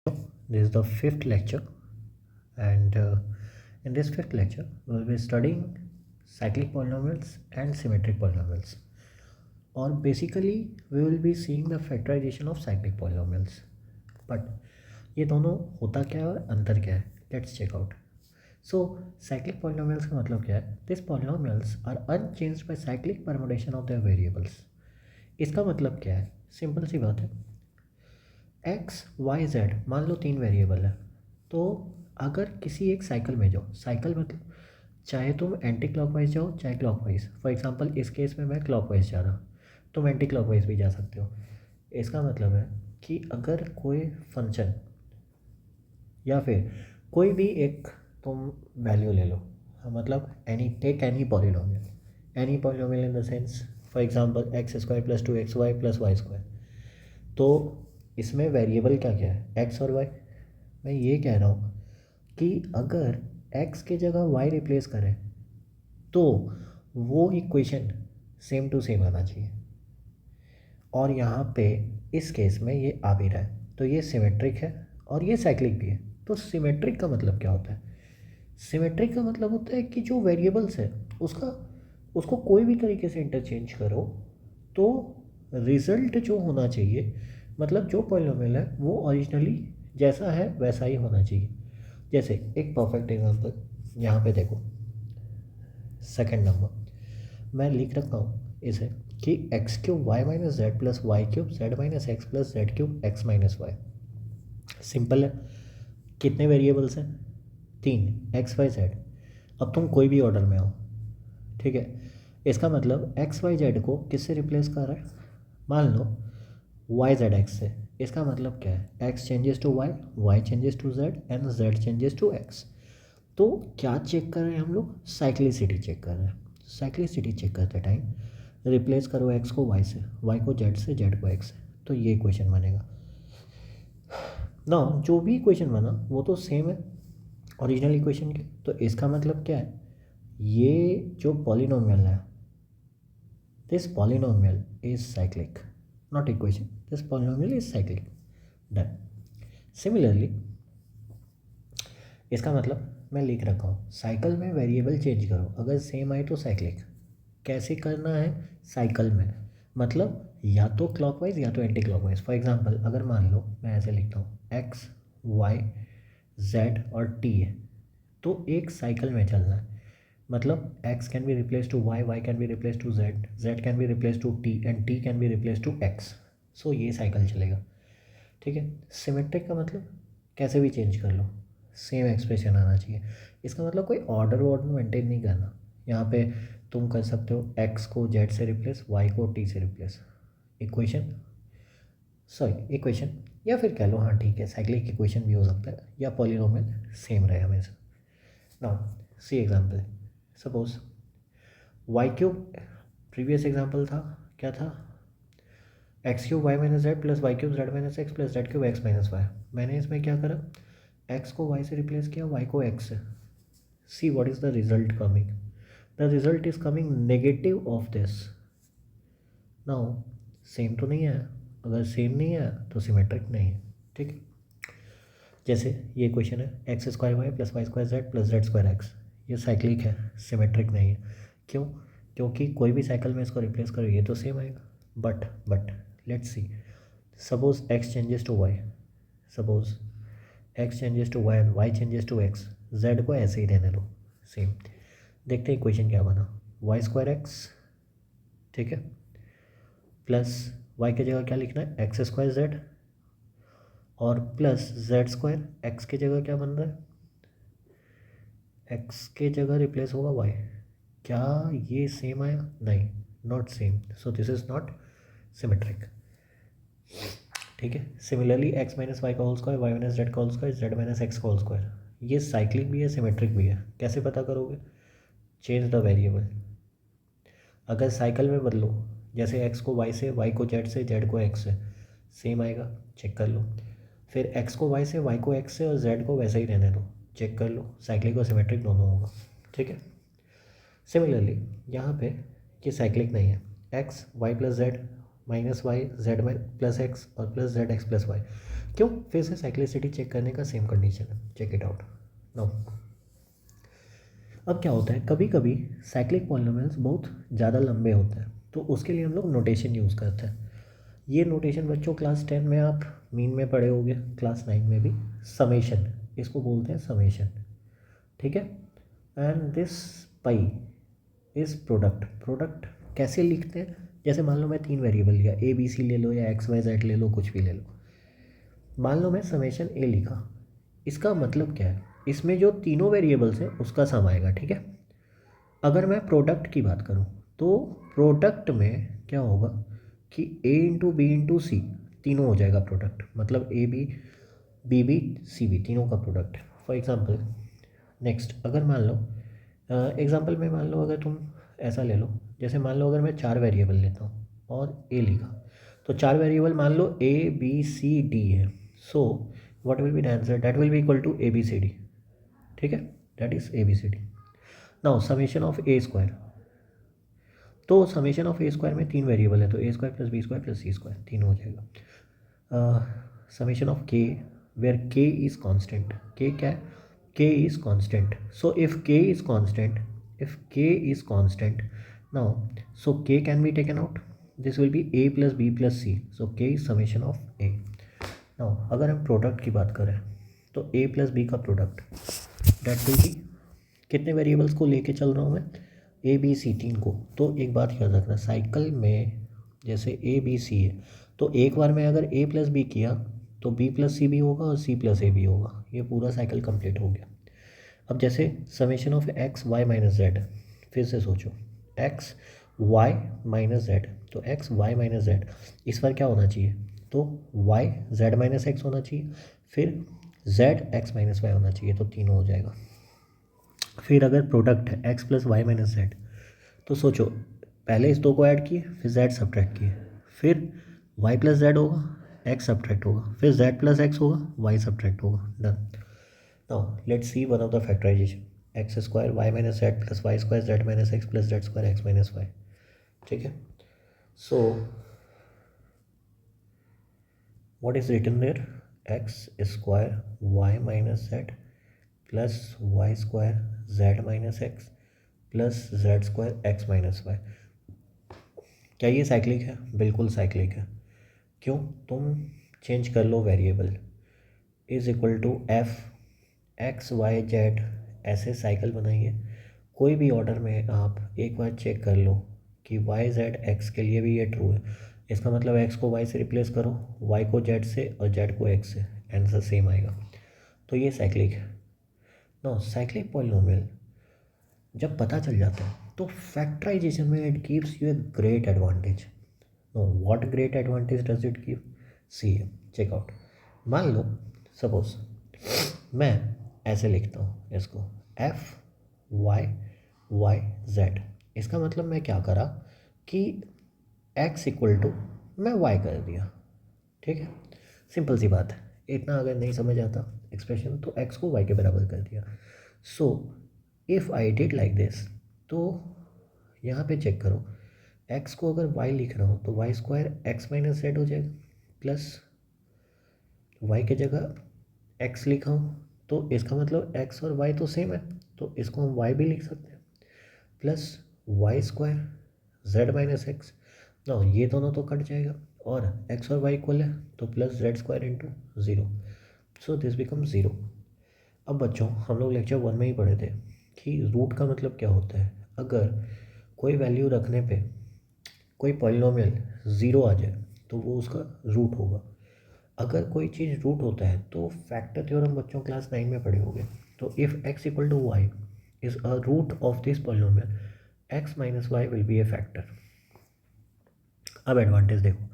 This is the fifth lecture, and in this fifth lecture, we will be studying cyclic polynomials and symmetric polynomials. Or basically, we will be seeing the factorization of cyclic polynomials. But ये दोनों होता क्या है और अंतर क्या है? Let's check out. So, cyclic polynomials का मतलब क्या है? These polynomials are unchanged by cyclic permutation of their variables. इसका मतलब क्या है? सिंपल सी बात है, एक्स वाई जेड मान लो तीन वेरिएबल है। तो अगर किसी एक साइकिल में जाओ, साइकिल मतलब चाहे तुम एंटी क्लॉकवाइज जाओ चाहे क्लॉकवाइज, फॉर एग्जांपल इस केस में मैं क्लॉकवाइज जा रहा, तुम एंटी क्लॉकवाइज भी जा सकते हो। इसका मतलब है कि अगर कोई फंक्शन या फिर कोई भी एक तुम वैल्यू ले लो, मतलब any polynomial in the sense, for example x square plus two x Y plus Y square. तो इसमें वेरिएबल क्या क्या है? एक्स और वाई। मैं ये कह रहा हूँ कि अगर एक्स के जगह वाई रिप्लेस करें तो वो इक्वेशन सेम टू सेम आना चाहिए, और यहाँ पे इस केस में ये आ भी रहा है, तो ये सिमेट्रिक है और ये साइक्लिक भी है। तो सिमेट्रिक का मतलब क्या होता है? सिमेट्रिक का मतलब होता है कि जो वेरिएबल्स है उसको कोई भी तरीके से इंटरचेंज करो तो रिज़ल्ट जो होना चाहिए, मतलब जो पॉलिनोमियल है वो ओरिजिनली जैसा है वैसा ही होना चाहिए। जैसे एक परफेक्ट एग्जांपल यहाँ पे देखो, सेकंड नंबर मैं लिख रखा हूँ इसे कि x cube y minus Z plus y cube z minus x plus z cube x minus y. Simple है। कितने वेरिएबल्स हैं? तीन, एक्स वाई जेड। अब तुम कोई भी ऑर्डर में हो, ठीक है। इसका मतलब एक्स वाई जेड को किससे रिप्लेस कर रहा है? मान लो वाई जेड एक्स से। इसका मतलब क्या है? X changes to Y, y changes to z and z changes to x. तो क्या चेक कर रहे हैं हम लोग? साइक्लिसिटी चेक कर रहे हैं। साइक्लिसिटी चेक करते टाइम रिप्लेस करो एक्स को वाई से, वाई को जेड से, जेड को एक्स से, तो ये क्वेश्चन बनेगा ना। जो भी इक्वेशन बना वो तो सेम है ओरिजिनल इक्वेशन के। तो इसका मतलब क्या है? ये जो पॉलिनोमियल है, this polynomial is cyclic, not equation, this polynomial is cyclic. Done. Similarly इसका मतलब मैं लिख रखा हूँ, साइकिल में वेरिएबल चेंज करो, अगर सेम आए तो साइक्लिक। कैसे करना है? साइकिल में मतलब या तो क्लॉकवाइज या तो एंटी क्लॉकवाइज। फॉर एग्जांपल अगर मान लो मैं ऐसे लिखता हूँ, एक्स वाई जेड और टी है, तो एक साइकिल में चलना है। मतलब X can be replace to Y, Y can be replace to Z, Z can be replace to T and T can be replace to X. So ये cycle चलेगा, ठीक है। सिमेट्रिक का मतलब कैसे भी चेंज कर लो, सेम एक्सप्रेशन आना चाहिए। इसका मतलब कोई ऑर्डर मेंटेन नहीं करना। यहाँ पे तुम कर सकते हो एक्स को जेड से रिप्लेस, वाई को टी से रिप्लेस, इक्वेशन सॉरी इक्वेशन, या फिर कह लो हाँ ठीक है साइक्लिक इक्वेशन भी हो सकता है, या पॉलिनोमियल सेम रहे हमेशा। Now see example, suppose y cube, previous example था क्या था? X cube y minus Z plus y cube z minus x plus z cube x minus y. मैंने इसमें क्या करा? एक्स को वाई से रिप्लेस किया, वाई को एक्स से। See what is the result coming? The result is coming negative of this. Now same तो नहीं है, अगर सेम नहीं है तो सिमेट्रिक नहीं है, ठीक है। जैसे ये क्वेश्चन है x square y plus Y square z plus Z square x, ये साइक्लिक है, सिमेट्रिक नहीं है। क्यों? क्योंकि कोई भी साइकिल में इसको रिप्लेस करो ये तो सेम आएगा। But let's see, suppose x changes to y, suppose x changes to y and y changes to x, z को ऐसे ही रहने दो सेम। देखते हैं इक्वेशन क्या बना, वाई स्क्वायर एक्स, ठीक है, प्लस वाई की जगह क्या लिखना है? एक्स स्क्वायर जेड, और प्लस जेड स्क्वायर एक्स की जगह क्या बन रहा है? एक्स के जगह रिप्लेस होगा वाई। क्या ये सेम आया? नहीं, not same, so this is not symmetric, ठीक है। सिमिलरली एक्स माइनस वाई का whole square, Y minus Z का whole square, Z minus x का होल स्क्वायर, ये साइक्लिक भी है सिमेट्रिक भी है। कैसे पता करोगे? Change the variable. अगर साइकिल में बदलो, जैसे एक्स को वाई से, वाई को जेड से, जेड को एक्स से, सेम आएगा, चेक कर लो। फिर एक्स को वाई से, वाई को एक्स से और जेड को वैसे ही रहने दो, चेक कर लो, साइक्लिक और सिमेट्रिक दोनों होगा, ठीक है। सिमिलरली यहाँ पे ये साइक्लिक नहीं है, X Y plus Z minus Y Z plus X और plus Z X plus Y, क्यों? फिर से साइक्लिसिटी चेक करने का सेम कंडीशन है, चेक इट आउट नाउ। अब क्या होता है, कभी कभी साइक्लिक पॉलिनोमियल्स बहुत ज़्यादा लंबे होते हैं, तो उसके लिए हम लोग नोटेशन यूज़ करते हैं। ये नोटेशन बच्चों क्लास 10 में आप मीन में पढ़े होंगे, क्लास 9 में भी। समेशन, इसको बोलते हैं समेशन, ठीक है। And this pi is product. Product कैसे लिखते हैं? जैसे मान लो मैं 3 वेरिएबल लिया, ए बी सी ले लो या एक्स वाई जेड ले लो, कुछ भी ले लो। मान लो मैं समेशन ए लिखा, इसका मतलब क्या है, इसमें जो तीनों वेरिएबल्स हैं उसका सम आएगा, ठीक है। अगर मैं प्रोडक्ट की बात करूं तो प्रोडक्ट में क्या होगा कि a into b into c तीनों हो जाएगा प्रोडक्ट, मतलब a b b b c b तीनों का प्रोडक्ट। फॉर एग्जांपल नेक्स्ट, अगर मान लो एग्जांपल में मान लो, अगर तुम ऐसा ले लो, जैसे मान लो अगर मैं 4 वेरिएबल लेता हूँ और ए लिखा, तो 4 वेरिएबल मान लो ए बी सी डी है। So what will be the answer? That will be equal to A B C D, ठीक है, that is A B C D. Now summation of A square, तो summation of A square में 3 variable है, तो A square plus B square plus C square तीन हो जाएगा। Summation of K where K is constant, K क्या है? K is constant. So if K is constant, if K is constant, now so K can be taken out, this will be A plus B plus C, so K is summation of A. Now अगर हम product की बात करें तो A plus B का product, that will be, कितने variables को लेके चल रहा हूँ मैं? ए बी सी तीन को। तो एक बात याद रखना, साइकिल में जैसे ए बी सी है, तो एक बार में अगर ए प्लस बी किया तो बी प्लस सी भी होगा और सी प्लस ए भी होगा, ये पूरा साइकिल कंप्लीट हो गया। अब जैसे summation of x y minus z, फिर से सोचो, एक्स वाई माइनस जेड, तो एक्स वाई माइनस जेड, इस बार क्या होना चाहिए? तो वाई जेड माइनस एक्स होना चाहिए, फिर जेड एक्स माइनस वाई होना चाहिए, तो तीनों हो जाएगा। फिर अगर प्रोडक्ट है x plus y minus z, तो सोचो, पहले इस दो को ऐड किए, फिर जेड सब्ट्रैक्ट किए, फिर वाई प्लस जेड होगा, एक्स सब्ट्रैक्ट होगा, फिर जेड प्लस एक्स होगा, वाई सब्ट्रैक्ट होगा, done. Now let's see one of the factorisation, x square Y minus Z plus Y square Z minus x plus Z square x minus y, ठीक है। So what is written there? X square Y minus Z plus Y square Z minus x plus Z square x minus y. क्या ये cyclic है? बिल्कुल cyclic है। क्यों? तुम change कर लो variable, is equal to F X Y Z, ऐसे साइकिल बनाइए। कोई भी ऑर्डर में आप एक बार चेक कर लो कि वाई जेड एक्स के लिए भी ये ट्रू है, इसका मतलब एक्स को वाई से रिप्लेस करो, वाई को जेड से और जेड को एक्स से, आंसर सेम आएगा। तो ये साइक्लिक है। नो, साइक्लिक पॉलिनोमियल जब पता चल जाता है तो फैक्टराइजेशन में it gives you a great advantage. No, what great advantage does it give? See, check out. मान लो सपोज मैं ऐसे लिखता हूँ इसको, एफ वाई वाई जेड, इसका मतलब मैं क्या करा कि एक्स इक्वल टू मैं वाई कर दिया, ठीक है, सिंपल सी बात है। इतना अगर नहीं समझ आता एक्सप्रेशन, तो एक्स को वाई के बराबर कर दिया। So if I did like this, तो यहाँ पे चेक करो, एक्स को अगर वाई लिख रहा हूँ तो y square x minus z हो जाएगा, प्लस वाई के जगह एक्स लिखा हूँ तो इसका मतलब एक्स और वाई तो सेम है, तो इसको हम वाई भी लिख सकते हैं, plus Y square Z minus x. ना ये दोनों तो कट जाएगा और एक्स और वाई इक्वल है, तो plus Z square into zero, so this become zero. अब बच्चों हम लोग लेक्चर 1 में ही पढ़े थे कि रूट का मतलब क्या होता है। अगर कोई वैल्यू रखने पे कोई पॉलिनोमियल ज़ीरो आ जाए तो वो उसका रूट होगा। अगर कोई चीज़ रूट होता है तो फैक्टर थ्योरम बच्चों क्लास 9 में पढ़े होंगे। तो if x equal to y is a root of this polynomial, x minus y will be a factor. अब एडवांटेज देखो,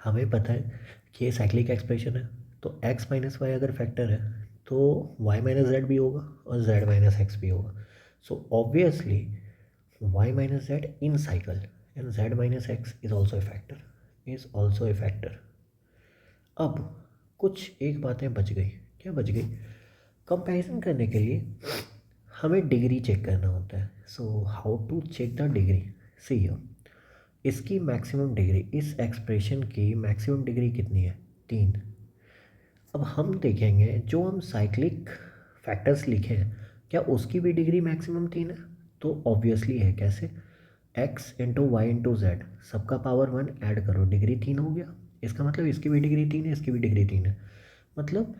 हमें पता है कि ये साइक्लिक एक्सप्रेशन है, तो एक्स माइनस वाई अगर फैक्टर है तो वाई माइनस जेड भी होगा और जेड माइनस एक्स भी होगा। So obviously y minus z in cycle and Z minus x is also a factor, is also a factor. अब कुछ एक बातें बच गई। क्या बच गई? कंपैरिजन करने के लिए हमें डिग्री चेक करना होता है। So how to check the degree? See here, इसकी मैक्सिमम डिग्री, इस एक्सप्रेशन की मैक्सिमम डिग्री कितनी है? 3। अब हम देखेंगे जो हम साइक्लिक फैक्टर्स लिखे हैं क्या उसकी भी डिग्री मैक्सिमम 3 है। तो ऑब्वियसली है, कैसे? X into y into z, सबका पावर 1 ऐड करो, डिग्री 3 हो गया। इसका मतलब इसकी भी डिग्री 3 है, इसकी भी डिग्री 3 है। मतलब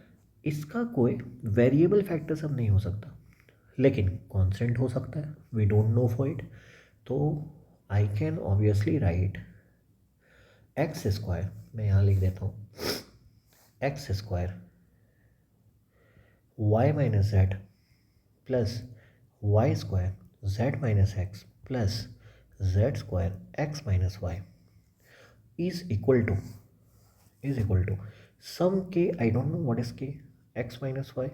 इसका कोई वेरिएबल फैक्टर सब नहीं हो सकता, लेकिन कांस्टेंट हो सकता है। We don't know for it. तो I can obviously write X square, मैं यहाँ लिख देता हूँ X square Y minus Z plus Y square Z minus x plus Z square x minus Y is equal to some K, I don't know what is K, X minus Y,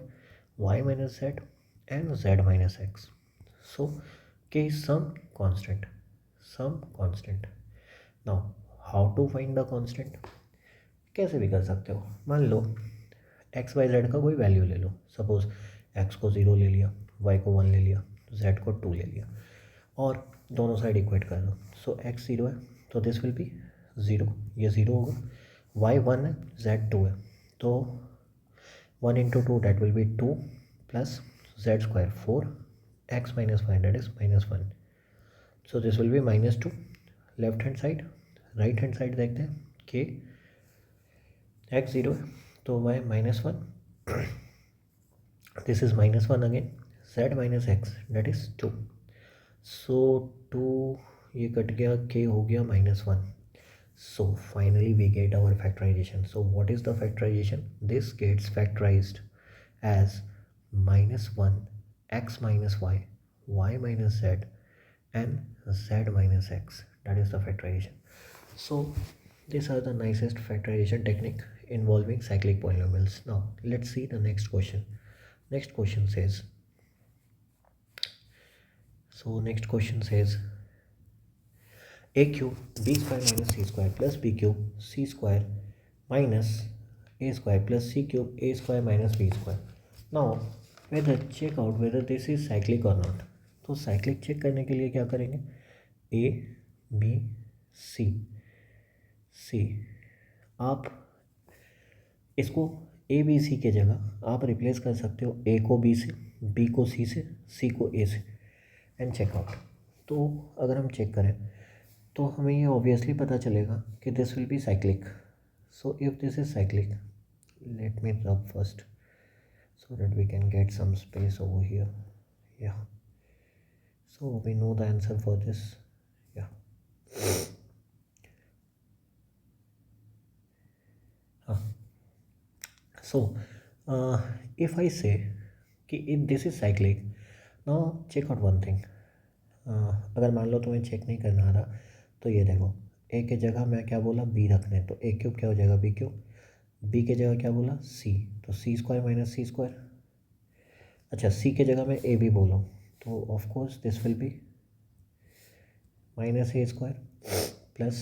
Y minus Z and Z minus X. So K is some constant. Now how to find the constant? कैसे भी कर सकते हो। मान लो x Y Z का कोई value ले लो, suppose x को 0 ले लिया, वाई को 1 ले लिया, जेड को 2 ले लिया, और दोनों साइड इक्वेट कर दो। सो एक्स 0 है तो दिस विल बी 0, ये 0 होगा। वाई 1 है, जेड 2 है, तो 1 into 2 that will be 2 plus Z square 4 x minus y that is -1। So this will be -2। Left hand side, right hand side देखते हैं कि एक्स 0 है तो y -1, this is -1 again, z minus x that is 2। So 2 ये cut गया, के हो गया -1। So finally we get our factorization. So what is the factorization? This gets factorized as -1 x minus y, y minus z, and z minus x. That is the factorization. So these are the nicest factorization technique involving cyclic polynomials. Now let's see the next question. Next question says, a cube b square minus c square plus b cube c square minus a square plus c cube a square minus b square. Now whether check out whether this is cyclic or not. तो cyclic check करने के लिए क्या करेंगे, a b c आप इसको ए B सी के जगह आप रिप्लेस कर सकते हो, ए को बी से, बी को सी से, सी को ए से, एंड चेकआउट। तो अगर हम चेक करें तो हमें ये ऑब्वियसली पता चलेगा कि this will B cyclic. So if this is cyclic, let me रब first so that we can get some space over here. Yeah, so we know the answer for this. Yeah, so if I say कि if this is cyclic, now check out one thing. अगर मान लो तुम्हें check नहीं करना आ रहा तो ये देखो, ए के जगह मैं क्या बोला, बी रखने, तो ए क्यूब क्या हो जाएगा, बी क्यूब। बी के जगह क्या बोला, सी, तो C square minus C square. अच्छा, सी के जगह मैं ए भी बोला तो of course this will be minus A square plus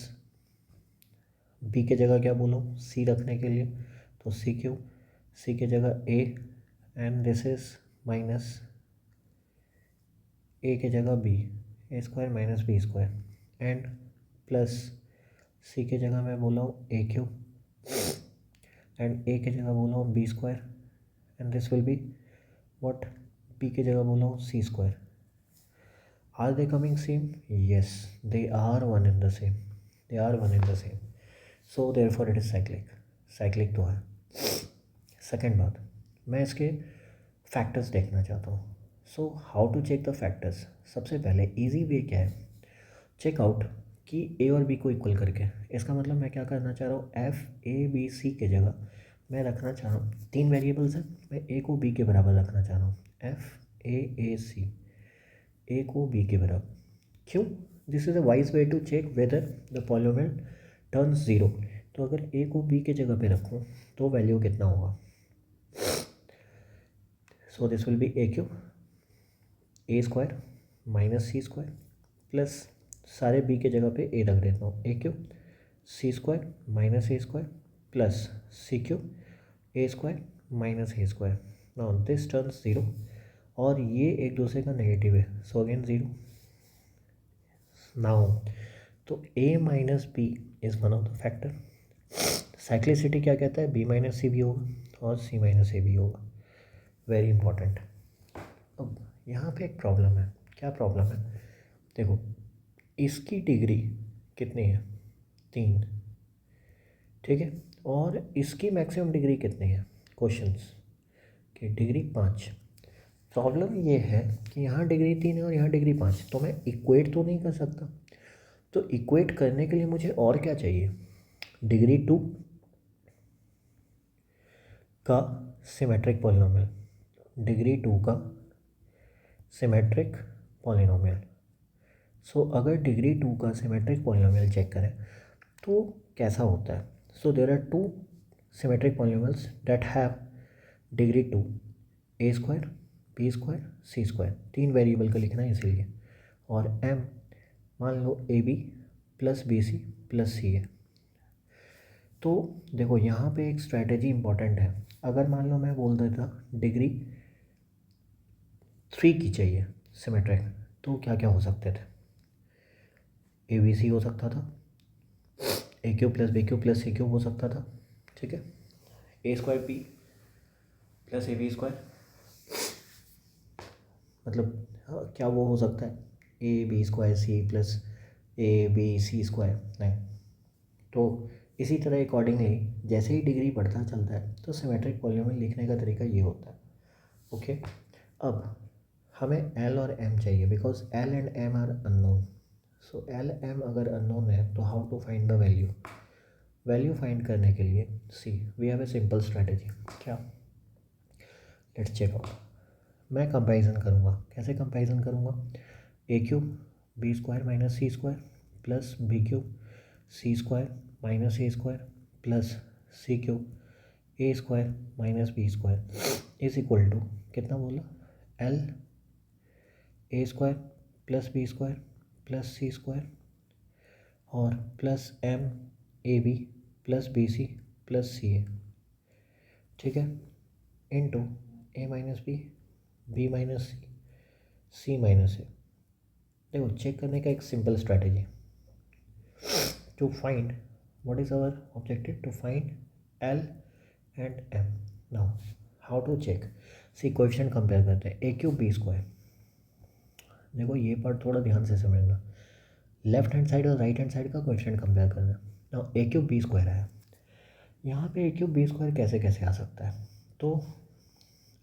B के जगह क्या बोला, सी रखने के लिए, तो सी क्यूब, सी के जगह A, and this is minus A के जगह B, A square minus B square, and plus C के जगह मैं बोला हूँ ए क्यूब, एंड ए के जगह बोला हूँ B square, and this will be what, B के जगह बोला हूँ C square. Are they coming same? Yes, they are one in the same, they are one in the same. So therefore it is cyclic, cyclic तो है। Second बात, मैं इसके factors देखना चाहता हूँ। So how to check the factors? सबसे पहले ईजी वे क्या है, चेक आउट कि ए और बी को इक्वल करके। इसका मतलब मैं क्या करना चाह रहा हूँ, एफ ए बी सी के जगह मैं रखना चाह रहा हूँ, 3 वेरिएबल्स हैं, मैं ए को बी के बराबर रखना चाह रहा हूँ, एफ ए सी, ए को बी के बराबर। क्यों? This is a wise way to check whether the polynomial turns 0। तो अगर ए को बी के जगह पे रखूँ तो वैल्यू कितना होगा, so this will be A cube A square minus C square plus सारे बी के जगह पे ए रख देता हूँ, A cube C square minus A square plus C cube A square minus A square. Now this turns 0 और ये एक दूसरे का नेगेटिव है, सो अगेन 0। नाउ तो A minus B is one of the factor. Cyclicity क्या कहता है, बी माइनस सी भी होगा, और सी माइनस ए बी होगा। Very important. अब यहाँ पे एक प्रॉब्लम है। क्या प्रॉब्लम है? देखो, इसकी डिग्री कितनी है? 3, ठीक है, और इसकी मैक्सिमम डिग्री कितनी है? क्वेश्चंस की डिग्री 5। प्रॉब्लम ये है कि यहाँ डिग्री 3 है और यहाँ डिग्री 5, तो मैं इक्वेट तो नहीं कर सकता। तो इक्वेट करने के लिए मुझे और क्या चाहिए? डिग्री 2 का सिमेट्रिक पॉलिनोमियल, डिग्री 2 का सिमेट्रिक पॉलिनोमियल। सो अगर डिग्री 2 का सिमेट्रिक पॉलिनोमियल चेक करें तो कैसा होता है? So there are 2 symmetric polynomials that have degree 2, A square, B square, C square. 3 variable का लिखना है इसीलिए। और m मान लो A B plus B C plus C है। तो देखो, यहाँ पे एक स्ट्रैटेजी इंपॉर्टेंट है। अगर मान लो मैं बोल देता डिग्री 3 की चाहिए सिमेट्रिक, तो क्या क्या हो सकते थे? ए बी सी हो सकता था, A cube plus B cube plus C cube हो सकता था, ठीक है, A square B plus A B square, मतलब हाँ, क्या वो हो सकता है A B square C plus A B C square? नहीं। तो इसी तरह अकॉर्डिंगली जैसे ही डिग्री बढ़ता चलता है तो सिमेट्रिक पॉलिनोमियल लिखने का तरीका ये होता है। ओके, अब हमें एल और एम चाहिए because L and M are unknown. So L M अगर अननोन है तो how to find the value? Value find करने के लिए see we have a simple strategy. क्या? Let's check out. मैं कंपैरिजन करूँगा। कैसे कंपैरिजन करूँगा? A cube B square minus C square plus B cube C square minus A square plus C cube A square minus B square is equal to कितना बोला? L A square plus B square plus C square और plus M A B plus B C plus C A, ठीक है, into A minus B minus C minus A. देखो, check करने का एक simple strategy to find what is our objective? To find L and M. Now how to check? See coefficient compare करते हैं। ए cube B square, देखो ये part थोड़ा ध्यान से समझना। लेफ्ट हैंड साइड और राइट हैंड साइड का कोएफिशिएंट कंपेयर करना। Now a cube B square है, यहाँ पे ए क्यूब बी स्क्वायर कैसे कैसे आ सकता है? तो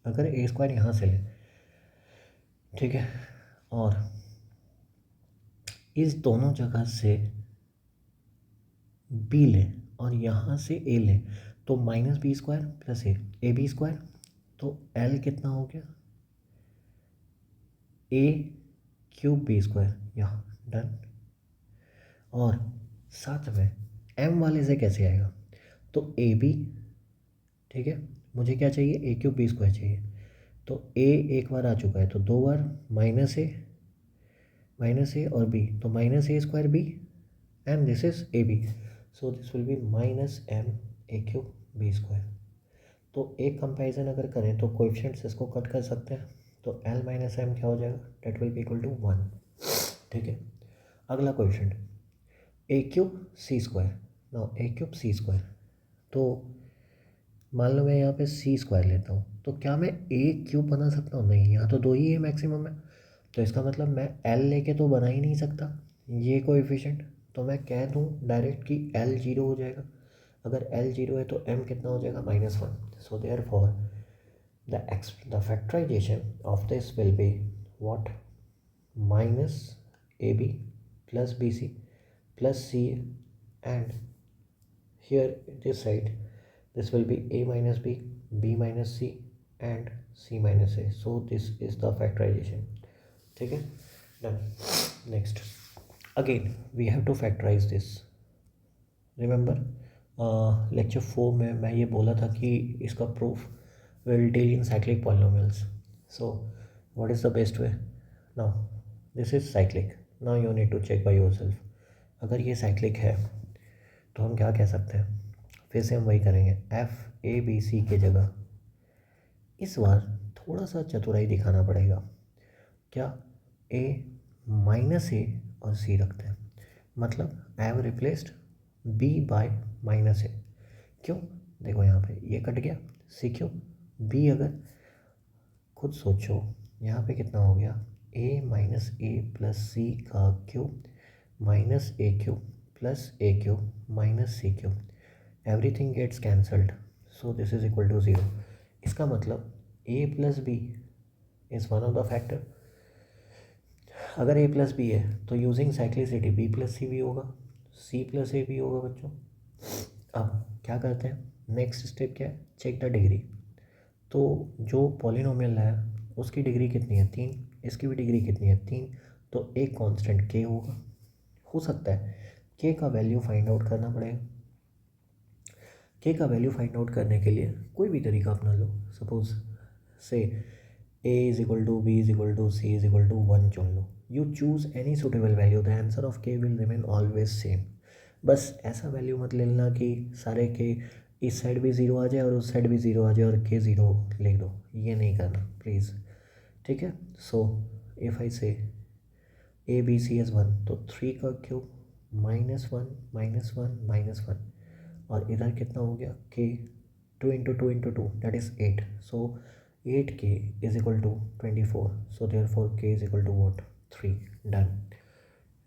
अगर ए स्क्वायर यहाँ से ले, ठीक है, और इस दोनों जगह से बी ले और यहाँ से ए ले तो minus B square plus A B square. तो एल कितना हो गया? ए क्यूब बी स्क्वायर, यहाँ डन। और साथ में एम वाले से कैसे आएगा? तो ए बी, ठीक है, मुझे क्या चाहिए? ए क्यूब बी स्क्वायर चाहिए। तो ए एक बार आ चुका है तो 2 बार माइनस ए और बी, तो minus A square b and this is A b, so this will be minus m a cube B square. तो एक कंपैरिजन अगर करें तो कोएफिशिएंट्स इसको कट कर सकते हैं, तो एल माइनस एम क्या हो जाएगा? That will be equal to 1, ठीक है। अगला coefficient a cube C square. Now a cube C square, तो मान लो मैं यहाँ पे सी स्क्वायर लेता हूँ तो क्या मैं ए क्यूब बना सकता हूँ? नहीं, यहाँ तो 2 ही है मैक्सिमम है, तो इसका मतलब मैं एल लेके तो बना ही नहीं सकता ये कोएफिशिएंट। तो मैं कह दूँ डायरेक्ट कि एल 0 हो जाएगा। अगर एल 0 है तो एम कितना हो जाएगा? -1। So therefore the factorization of this will be what? Minus A B plus B C plus C and here this side this will be a minus b, b minus c and c minus a. So this is the factorization, ठीक है, done. Next, again we have to factorize this. Remember lecture 4 में मैं ये बोला था कि इसका proof will deal in cyclic polynomials. So what is the best way? Now this is cyclic. Now you need to check by yourself. अगर ये cyclic है तो हम क्या कह सकते हैं? फिर से हम वही करेंगे, एफ ए बी सी के जगह इस बार थोड़ा सा चतुराई दिखाना पड़ेगा। क्या? ए माइनस ए और सी रखते हैं, मतलब I have replaced B by minus A. क्यों? देखो यहाँ पे ये कट गया, सी क्यूब, बी अगर खुद सोचो यहाँ पे कितना हो गया, ए माइनस ए प्लस सी का cube minus A cube plus A cube minus C cube, everything gets cancelled, so this is equal to zero. इसका मतलब A plus B is one of the factor. अगर ए प्लस बी है तो using cyclicity B plus C भी होगा, सी plus ए भी होगा बच्चों। अब क्या करते हैं, नेक्स्ट स्टेप क्या है, चेक द डिग्री। तो जो पॉलिनोमियल है उसकी डिग्री कितनी है, 3, इसकी भी डिग्री कितनी है, 3, तो एक कांस्टेंट के होगा। हो सकता है के का वैल्यू फाइंड आउट करना पड़ेगा। के का वैल्यू फाइंड आउट करने के लिए कोई भी तरीका अपना लो, suppose say A is equal to B is equal to C is equal to 1 चुन लो, you choose any suitable value, the answer of K will remain always same. बस ऐसा वैल्यू मत ले लेना कि सारे के इस साइड भी ज़ीरो आ जाए और उस साइड भी ज़ीरो आ जाए और के ज़ीरो लिख दो, ये नहीं करना प्लीज़, ठीक है। सो इफ़ आई से ए बी सी एस 1, तो 3 का क्यूब -1 -1 -1, और इधर कितना हो गया के, 2 × 2 × 2 that is 8, so 8k is equal to 24, so therefore k is equal to what, 3, done.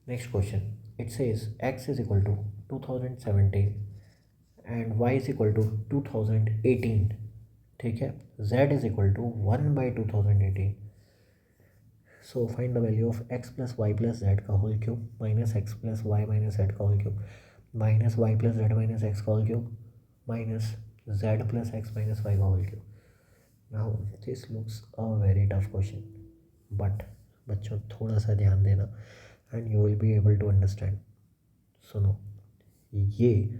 Next question, it says x is equal to 2017 and y is equal to 2018, ठीक है, z is equal to 1/2018, so find the value of x plus y plus z का whole cube minus x plus y minus Z का whole cube minus y plus Z minus x का whole cube minus Z plus x minus Y का whole cube. Now this looks a very tough question, but बच्चों थोड़ा सा ध्यान देना and you will be able to understand. सुनो, ये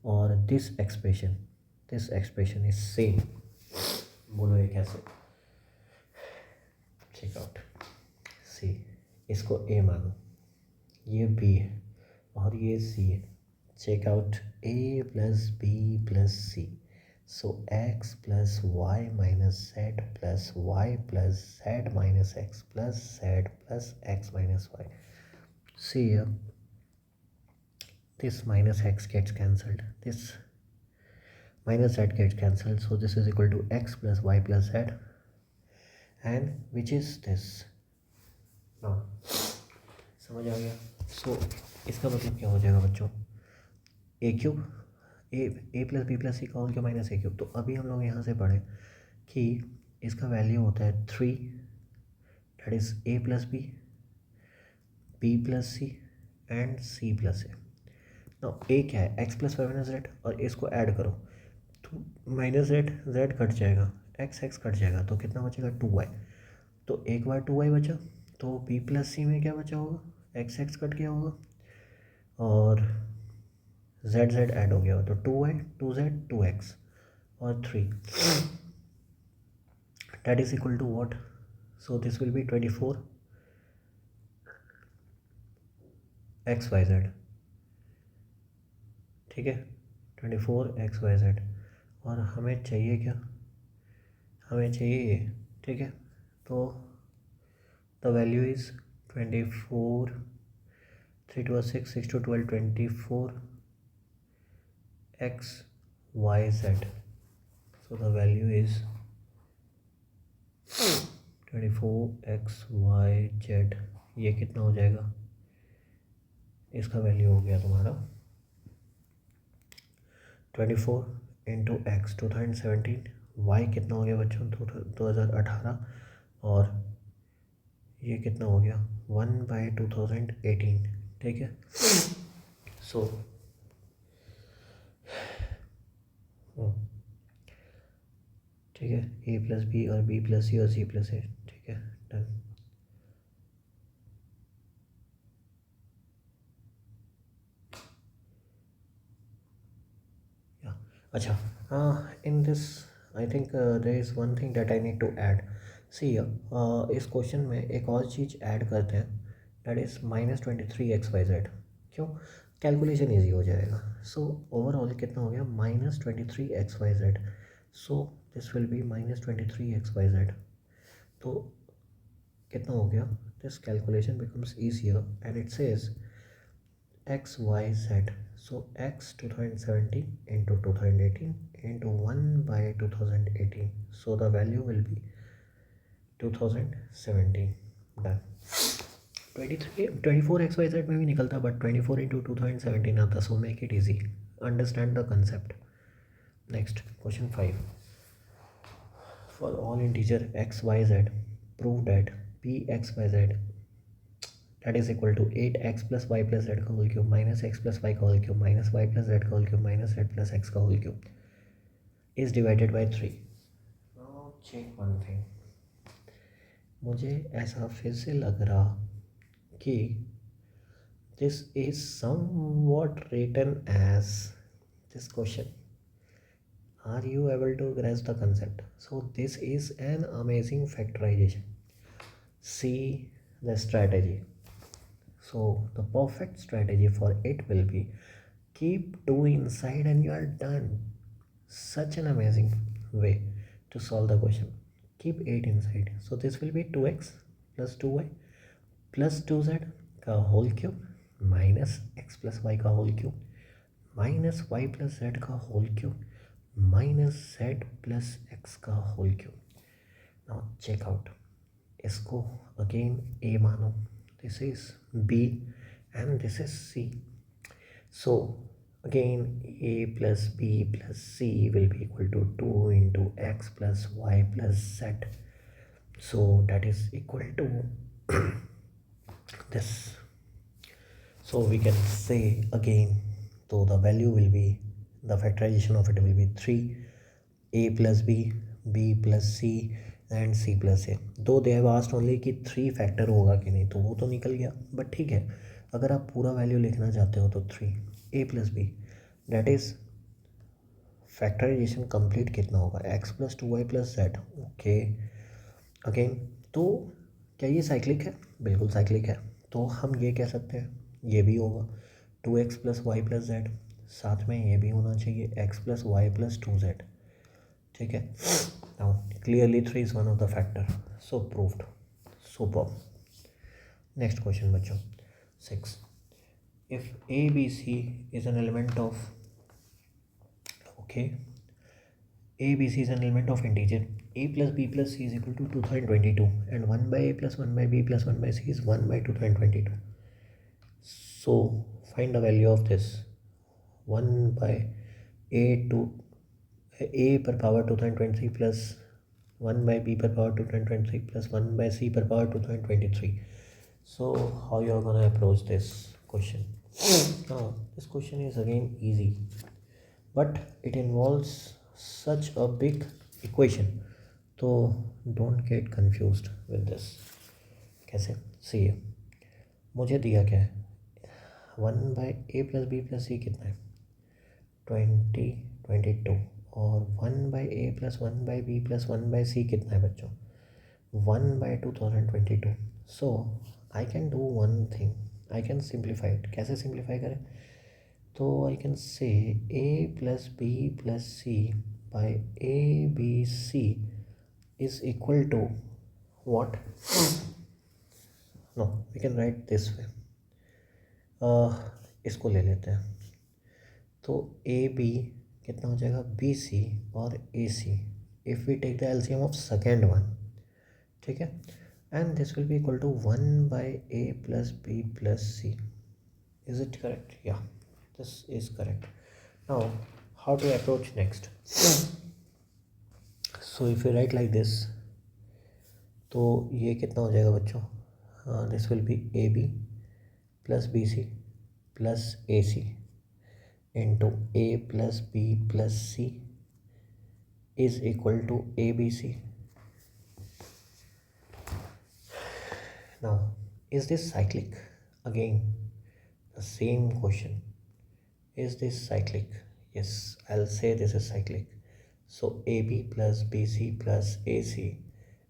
और दिस एक्सप्रेशन इज सेम, बोलो ये कैसे, चेक आउट। सी, इसको ए मानो, ये बी है और ये सी है, check out a plus B plus C, so x plus y minus Z plus y plus Z minus x plus z plus x minus y. See here, this minus x gets cancelled, this minus z gets cancelled, so this is equal to x plus y plus z, and which is this now, समझ आ गया। सो इसका मतलब क्या हो जाएगा बच्चों, ए cube ए plus B plus C का whole cube minus ए cube. तो अभी हम लोग यहाँ से पढ़े कि इसका वैल्यू होता है 3, that is a plus B plus C and c plus a. ना ए क्या है, x plus y minus z, और इसको ऐड करो तो माइनस जेड कट जाएगा, एक्स कट जाएगा, तो कितना बचेगा 2y, तो एक बार 2y बचा, तो बी प्लस सी में क्या बचा होगा, एक्स कट गया होगा और जेड ऐड हो गया हो, तो 2y 2z 2x और 3, that is equal to what, so this will be 24 XYZ, ठीक है, 24 XYZ, और हमें चाहिए क्या, हमें चाहिए ये, ठीक है। तो the value is 24, 3 2 6 6 2 12 24 XYZ, so the value is 24 XYZ। ये कितना हो जाएगा, इसका वैल्यू हो गया तुम्हारा 24 इंटू एक्स 2017, वाई कितना हो गया बच्चों 2018, और ये कितना हो गया 1/2018, ठीक है। सो ठीक है, ए प्लस बी और बी प्लस सी और सी प्लस ए, ठीक है, डन। अच्छा, in this I think there is one thing that I need to add. See इस क्वेश्चन में एक और चीज़ ऐड करते हैं, दैट इज़ -23 XYZ। क्यों, कैलकुलेशन ईजी हो जाएगा। सो ओवरऑल कितना हो गया -23 XYZ, so this will be -23 XYZ। तो कितना हो गया, this calculation becomes easier and it says XYZ, So x 2017 into 2018 into 1 by 2018. So the value will be 2017. Done. 23 24 xyz में भी निकलता बट 24 into 2017 आता. So make it easy. Understand the concept. Next question 5. For all integer x y z, prove that p x y z that is equal to 8x plus y plus z का whole cube minus x plus y का whole cube minus y plus z का whole cube minus z plus x का whole cube is divided by 3. Now check one thing. मुझे ऐसा फिर से लग रहा कि this is somewhat written as this question. Are you able to grasp the concept? So this is an amazing factorization. See the strategy. So the perfect strategy for it will be keep 2 inside and you are done. Such an amazing way to solve the question. Keep 8 inside. So this will be 2x plus 2y plus 2z का whole cube minus x plus y का whole cube minus y plus z का whole cube minus z plus x का whole cube. Now check out. इसको again a मानो. This is b and this is c. So again a plus b plus c will be equal to 2 into x plus y plus z. So that is equal to this. So we can say again, so the value will be, the factorization of it will be 3 a plus b, b plus c and c plus a. दो they have asked only कि 3 factor होगा कि नहीं, तो वो तो निकल गया. बट ठीक है, अगर आप पूरा वैल्यू लिखना चाहते हो तो 3 a plus b that is factorisation complete कितना होगा, x plus 2y plus z. Okay again, तो क्या ये साइक्लिक है? बिल्कुल साइक्लिक है. तो हम ये कह सकते हैं ये भी होगा 2x plus y plus z, साथ में ये भी होना चाहिए x plus y plus 2z. ठीक है. Now clearly 3 is one of the factor. So proved. Superb. Next question बच्चों 6. If ABC is an element of ABC is an element of integer a plus b plus c is equal to 2022 and 1 by a plus 1 by b plus 1 by c is 1 by 2022. So find the value of this 1 by a per power 2023 plus 1 by b per power 2023 plus 1 by c per power 2023. So how you are gonna approach this question? Now this question is again easy, but it involves such a big equation, so don't get confused with this. कैसे? See, मुझे दिया क्या है, 1 by a plus b plus c कितना है 22 और 1 by a plus 1 by b plus 1 by c कितना है बच्चों 1 by 2022. So I can do one thing, I can simplify it. कैसे simplify करें? तो I can say a plus b plus c by a b c is equal to what? No, we can write this way. इसको ले लेते हैं. तो A B कितना हो जाएगा बी सी और a c if we take the LCM of second one. ठीक है. And this will be equal to 1 by a plus B plus c. Is it correct? Yeah, this is correct. Now how to approach next? So if you write like this, तो ये कितना हो जाएगा बच्चों? This will be a B plus B C plus a c into a plus b plus c is equal to abc. Now is this cyclic? Again the same question, is this cyclic? Yes, I'll say this is cyclic. So ab plus bc plus ac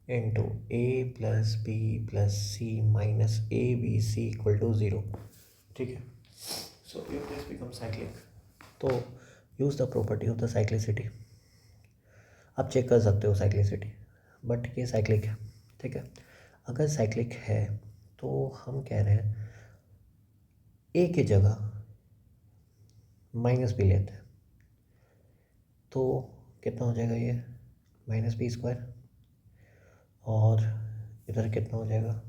into a plus b plus c minus abc equal to 0. ठीक है. So if this becomes cyclic, तो use the property of the cyclicity. आप check कर सकते हो cyclicity, but ये cyclic है. ठीक है. अगर साइक्लिक है तो हम कह रहे हैं ए की जगह माइनस बी लेते हैं तो कितना हो जाएगा ये माइनस बी स्क्वायर, और इधर कितना हो जाएगा,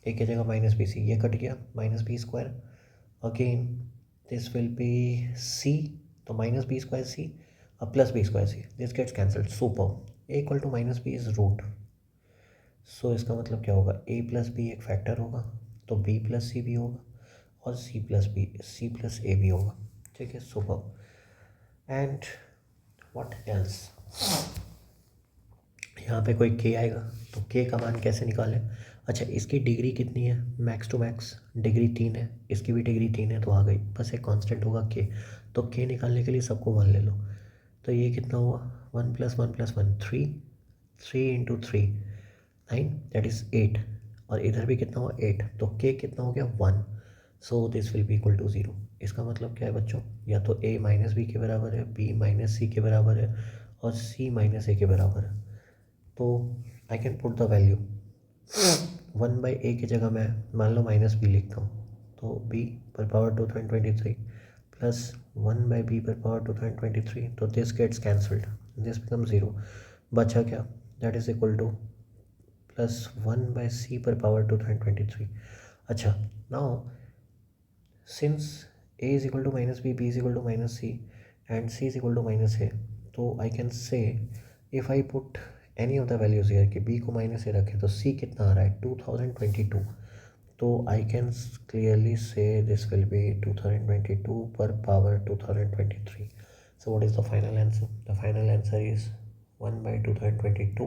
ए की जगह माइनस बी सी, ये कट गया minus B square, again this will be c, तो माइनस बी स्क्वायर सी अब plus B square c, this gets cancelled, super, a equal to minus b is root, so इसका मतलब क्या होगा, a plus b एक factor होगा तो B plus C भी होगा और सी प्लस ए भी होगा, ठीक है, सुपर। एंड व्हाट एल्स, यहाँ पे कोई के आएगा तो के का मान कैसे निकालें, अच्छा इसकी डिग्री कितनी है, मैक्स टू मैक्स डिग्री 3 है, इसकी भी डिग्री 3 है तो आ गई, बस एक कांस्टेंट होगा के, तो के निकालने के लिए सबको 1 ले लो, तो ये कितना हुआ 1 + 1 + 1 3, 3 × 3 9, दैट इज़ 8, और इधर भी कितना हुआ 8, तो के कितना हो गया 1, so this will be equal to 0। इसका मतलब क्या है बच्चों, या तो ए माइनस बी के बराबर है, बी माइनस सी के बराबर है और सी माइनस ए के बराबर है, तो I can put the value 1/a की जगह मैं मान लो माइनस बी लिखता हूँ, तो b पर पावर 2023 प्लस 1/b पर पावर 2023, तो this gets cancelled, this become 0, बचा क्या, that is equal to plus 1/c पर पावर 2023। अच्छा, now since a is equal to minus b, b is equal to minus c and c is equal to minus a, तो I can say if I put any of the values here कि b को minus ए रखें तो c कितना आ रहा है 2022, तो I can clearly say this will be 2022 per power 2023. So what is the final answer? The final answer is 1/2022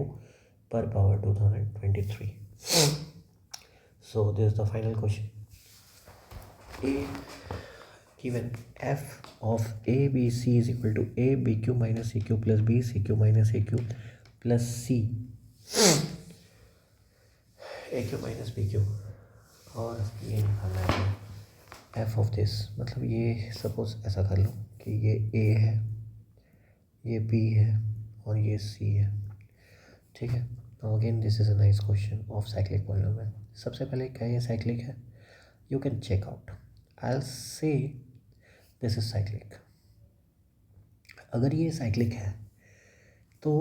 per power 2023. So this is the final question. A given f of a b c is equal to a bq minus cq plus b cq minus aq plus c aq minus bq, और ये निकालना है F of this, मतलब ये suppose ऐसा कर लो कि ये ए है, ये बी है और ये सी है, ठीक है। Now again this is a nice question of cyclic polynomial. सबसे पहले क्या ये साइक्लिक है, you can check out, I will say this is cyclic. अगर ये साइक्लिक है तो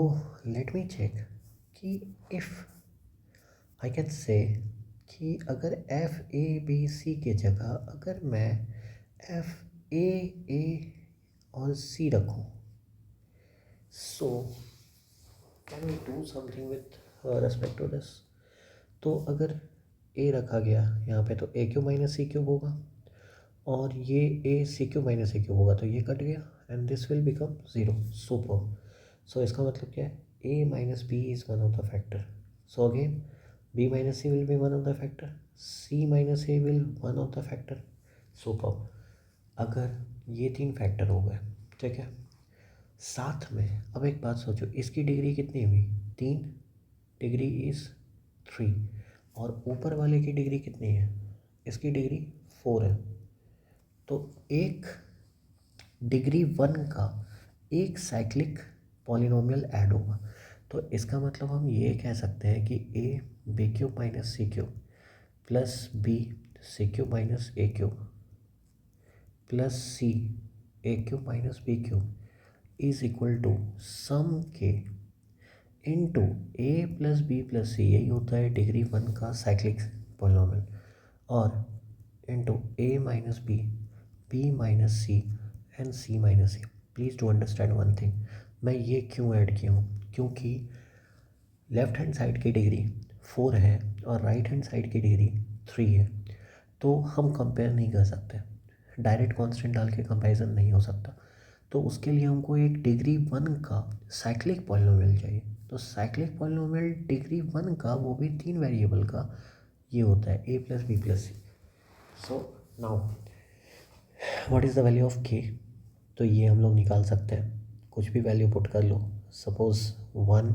लेट मी चेक कि इफ़ आई कैन से कि अगर एफ ए बी सी के जगह अगर मैं एफ ए और सी रखूं, so can we do something with respect to this, तो अगर ए रखा गया यहाँ पे तो a q minus C cube होगा, और ये a c q minus A cube होगा तो ये कट गया and this will become 0, super. So इसका मतलब क्या है, a minus B is one of the factor, so again b minus c will be one of the factor, c minus a will one of the factor, super. अगर ये 3 factor हो गए, ठीक है, साथ में अब एक बात सोचो, इसकी डिग्री कितनी हुई 3, डिग्री इज़ 3, और ऊपर वाले की डिग्री कितनी है, इसकी डिग्री 4 है, तो एक डिग्री 1 का एक साइक्लिक पॉलिनोमियल ऐड होगा, तो इसका मतलब हम ये कह सकते हैं कि a b cube minus C cube plus B c cube minus A cube plus C a cube minus b cube is equal to some k into a plus B plus c, यही होता है degree 1 का cyclic polynomial, और into A minus b, b minus c and c minus a. Please do understand one thing, मैं ये क्यों add किया हूँ, क्योंकि लेफ़्ट हैंड साइड की डिग्री 4 है और राइट हैंड साइड की डिग्री 3 है, तो हम कंपेयर नहीं कर सकते, डायरेक्ट कांस्टेंट डाल के कंपैरिजन नहीं हो सकता, तो उसके लिए हमको एक डिग्री 1 का साइक्लिक पॉलिनोमियल चाहिए, तो साइक्लिक पॉलिनोमियल डिग्री 1 का, वो भी 3 वेरिएबल का, ये होता है a plus B plus C. So now what is the value of k, तो ये हम लोग निकाल सकते हैं, कुछ भी वैल्यू पुट कर लो, सपोज़ 1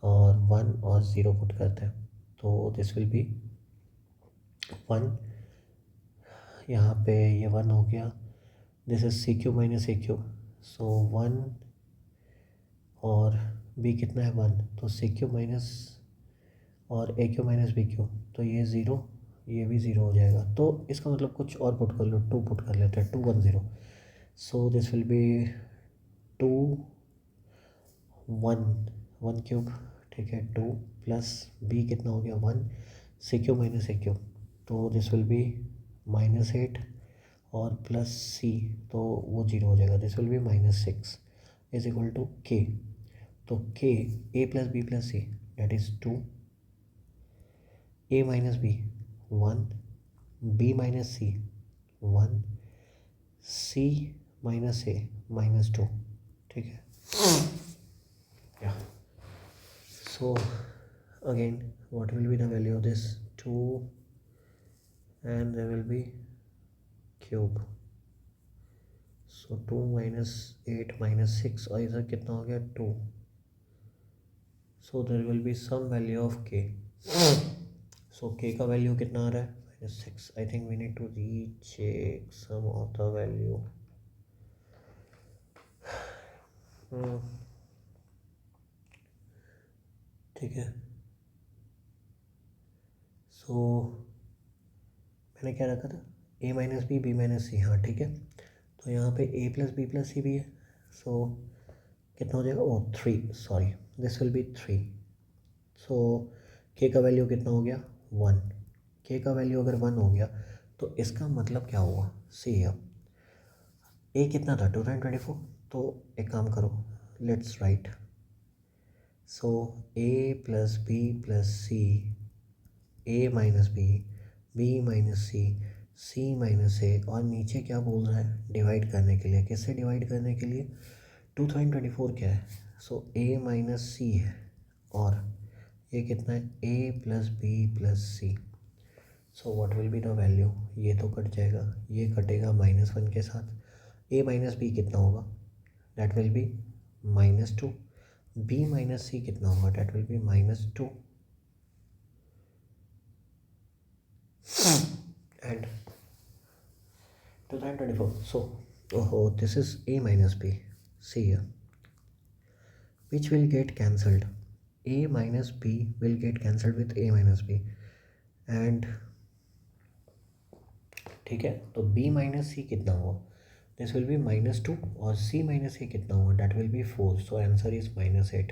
और 0 पुट करते हैं, तो दिस विल बी 1, यहाँ पे ये 1 हो गया, this is c cube minus A cube, so 1 और बी कितना है 1, तो सी क्यूब माइनस और ए क्यूब माइनस बी क्यूब, तो ये 0, ये भी 0 हो जाएगा, तो इसका मतलब कुछ और पुट कर लो, 2 पुट कर लेते हैं, 2 1 0। So this will be 2 1 1 cube, ठीक है, 2 प्लस बी कितना हो गया 1, सी क्यूब माइनस ए क्यूब, तो दिस विल बी -8 और प्लस सी, तो वो 0 हो जाएगा, this will be -6 is equal to k. तो k a plus B plus c that is 2, a minus b 1, b minus c 1, c minus a -2, ठीक है। Yeah. So again, what will be the value of this 2, and there will be cube, so 2 minus 8 minus 6, और इधर कितना हो गया 2, so there will be some value of k, so k का value कितना आ रहा है -6, I think we need to recheck some of the value. ठीक है, सो मैंने क्या रखा था, ए माइनस बी बी माइनस सी, हाँ ठीक है, तो यहाँ पे ए प्लस बी प्लस सी भी है, सो कितना हो जाएगा, ओ 3, सॉरी दिस विल बी 3, सो के का वैल्यू कितना हो गया 1, के का वैल्यू अगर 1 हो गया तो इसका मतलब क्या हुआ, सी अब ए कितना था 224, तो एक काम करो, let's write, so a plus B plus C, a minus b, b minus c, c minus a, और नीचे क्या बोल रहा है, डिवाइड करने के लिए, किससे डिवाइड करने के लिए, 2024 क्या है, सो ए माइनस सी है, और ये कितना है, a plus B plus C, so what will be the value, ये तो कट जाएगा, ये कटेगा -1 के साथ, ए माइनस बी कितना होगा, that will be -2, b minus c कितना होगा, that will be -2, and 2024, so oh, this is a minus b, see here, which will get cancelled, a minus b will get cancelled with a minus b, and ठीक है, तो b minus c कितना हुआ, this will be -2, और c minus ए कितना हुआ, that will B 4, so answer is -8,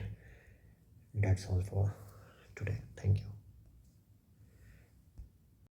that's all for today, thank you.